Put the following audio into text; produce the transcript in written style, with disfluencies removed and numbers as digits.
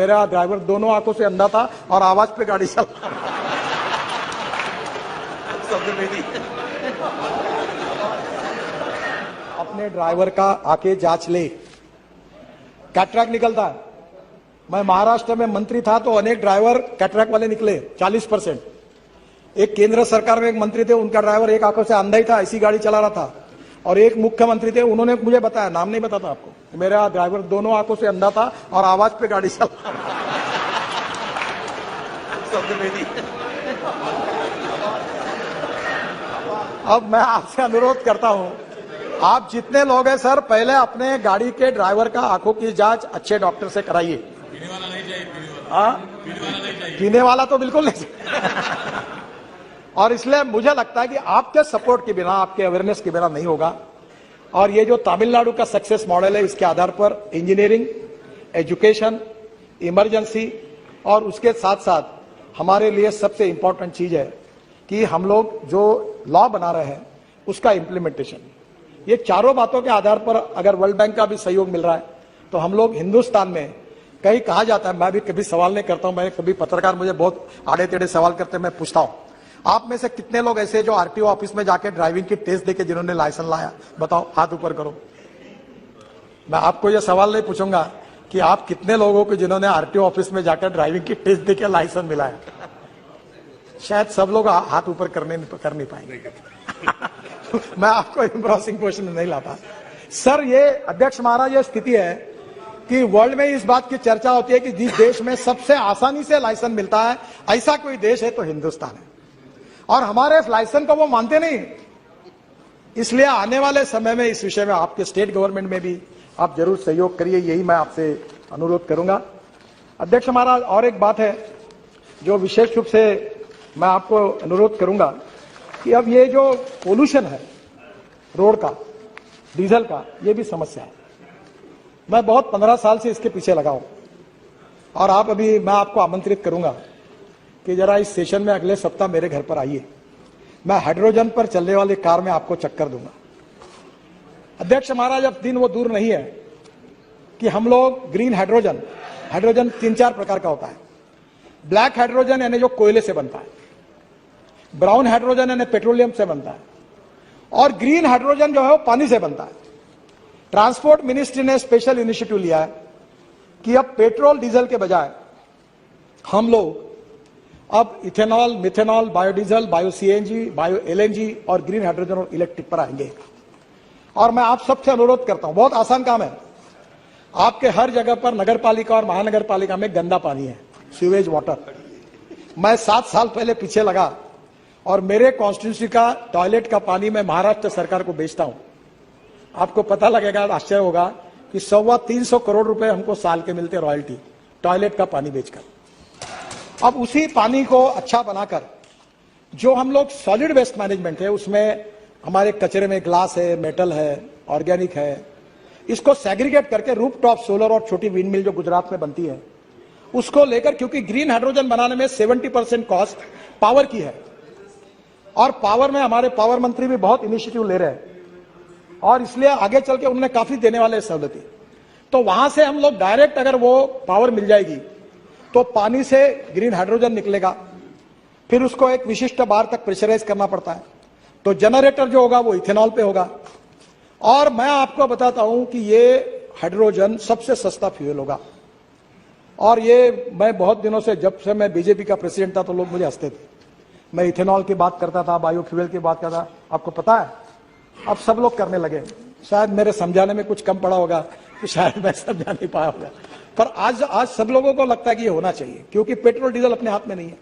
मेरा ड्राइवर दोनों आंखों से अंधा था और आवाज पे गाड़ी चला अपने ड्राइवर का आके जांच ले। कैटरैक्ट निकलता है। मैं महाराष्ट्र में मंत्री था तो अनेक ड्राइवर कैटरैक्ट वाले निकले 40%। एक केंद्र सरकार में एक मंत्री थे, उनका ड्राइवर एक आंखों से अंधा ही था, ऐसी गाड़ी चला रहा था। और एक मुख्यमंत्री थे, उन्होंने मुझे बताया, नाम नहीं बताता आपको, मेरा ड्राइवर दोनों आंखों से अंधा था और आवाज पे गाड़ी चला। अब मैं आपसे अनुरोध करता हूं, आप जितने लोग हैं सर, पहले अपने गाड़ी के ड्राइवर का आंखों की जांच अच्छे डॉक्टर से कराइए। पीने वाला नहीं चाहिए, पीने वाला तो बिल्कुल नहीं चाहिए। और इसलिए मुझे लगता है कि आपके सपोर्ट के बिना, आपके अवेयरनेस के बिना नहीं होगा। और ये जो तमिलनाडु का सक्सेस मॉडल है, इसके आधार पर इंजीनियरिंग, एजुकेशन, इमरजेंसी और उसके साथ साथ हमारे लिए सबसे इंपॉर्टेंट चीज है कि हम लोग जो लॉ बना रहे हैं उसका इंप्लीमेंटेशन। ये चारों बातों के आधार पर अगर वर्ल्ड बैंक का भी सहयोग मिल रहा है तो हम लोग हिंदुस्तान में, कहीं कहा जाता है, मैं भी कभी सवाल नहीं करता हूं, मैं कभी पत्रकार मुझे बहुत आड़े टेढ़े सवाल करते हैं, मैं पूछता हूं, आप में से कितने लोग ऐसे जो आरटीओ ऑफिस में जाके ड्राइविंग की टेस्ट देके जिन्होंने लाइसेंस लाया? बताओ, हाथ ऊपर करो। मैं आपको यह सवाल नहीं पूछूंगा कि आप कितने लोगों को जिन्होंने आरटीओ ऑफिस में जाकर ड्राइविंग की टेस्ट देके लाइसेंस मिलाया। शायद सब लोग हाथ ऊपर कर नहीं पाएंगे। मैं आपको एम्ब्रेसिंग क्वेश्चन नहीं लाता सर। ये अध्यक्ष महाराज, ये स्थिति है कि वर्ल्ड में इस बात की चर्चा होती है कि जिस देश में सबसे आसानी से लाइसेंस मिलता है, ऐसा कोई देश है तो हिंदुस्तान है। और हमारे इस लाइसेंस को वो मानते नहीं। इसलिए आने वाले समय में इस विषय में आपके स्टेट गवर्नमेंट में भी आप जरूर सहयोग करिए, यही मैं आपसे अनुरोध करूंगा। अध्यक्ष महाराज, और एक बात है जो विशेष रूप से मैं आपको अनुरोध करूंगा कि अब ये जो पोल्यूशन है रोड का, डीजल का, ये भी समस्या है। मैं बहुत 15 साल से इसके पीछे लगा हूं और आप अभी, मैं आपको आमंत्रित करूंगा कि जरा इस सेशन में अगले सप्ताह मेरे घर पर आइए। मैं हाइड्रोजन पर चलने वाली कार में आपको चक्कर दूंगा। अध्यक्ष महाराज, अब दिन वो दूर नहीं है कि हम लोग ग्रीन हाइड्रोजन, हाइड्रोजन 3-4 प्रकार का होता है। ब्लैक हाइड्रोजन यानी जो कोयले से बनता है, ब्राउन हाइड्रोजन यानी पेट्रोलियम से बनता है, और ग्रीन हाइड्रोजन जो है वो पानी से बनता है। ट्रांसपोर्ट मिनिस्ट्री ने स्पेशल इनिशिएटिव लिया है कि अब पेट्रोल डीजल के बजाय हम लोग अब ethanol, methanol, biodiesel, bio CNG, bio LNG और ग्रीन हाइड्रोजन और इलेक्ट्रिक पर आएंगे। और मैं आप सबसे अनुरोध करता हूं, बहुत आसान काम है। आपके हर जगह पर नगर पालिका और महानगर पालिका में गंदा पानी है, सीवेज वाटर। मैं 7 साल पहले पीछे लगा और मेरे कॉन्स्टिट्यूंसी का टॉयलेट का पानी मैं महाराष्ट्र सरकार को बेचता हूं। आपको पता लगेगा, आश्चर्य होगा कि 325 करोड़ रुपए हमको साल के मिलते रॉयल्टी, टॉयलेट का पानी बेचकर। अब उसी पानी को अच्छा बनाकर जो हम लोग सॉलिड वेस्ट मैनेजमेंट है, उसमें हमारे कचरे में ग्लास है, मेटल है, ऑर्गेनिक है, इसको सेग्रीगेट करके रूफटॉप सोलर और छोटी विंड मिल जो गुजरात में बनती है उसको लेकर, क्योंकि ग्रीन हाइड्रोजन बनाने में 70% कॉस्ट पावर की है और पावर में हमारे पावर मंत्री भी बहुत इनिशिएटिव ले रहे हैं और इसलिए आगे चल के उन्होंने काफी देने वाले सहूलतें। तो वहां से हम लोग डायरेक्ट अगर वो पावर मिल जाएगी तो पानी से ग्रीन हाइड्रोजन निकलेगा, फिर उसको एक विशिष्ट बार तक प्रेशराइज करना पड़ता है, तो जनरेटर जो होगा वो इथेनॉल पे होगा। और मैं आपको बताता हूं कि ये हाइड्रोजन सबसे सस्ता फ्यूल होगा। और ये मैं बहुत दिनों से, जब से मैं बीजेपी का प्रेसिडेंट था तो लोग मुझे हंसते थे, मैं इथेनॉल की बात करता था, बायोफ्यूल की बात करता था। आपको पता है अब सब लोग करने लगे। शायद मेरे समझाने में कुछ कम पड़ा होगा, तो शायद मैं समझा नहीं पाया होगा, पर आज सब लोगों को लगता है कि ये होना चाहिए, क्योंकि पेट्रोल डीजल अपने हाथ में नहीं है।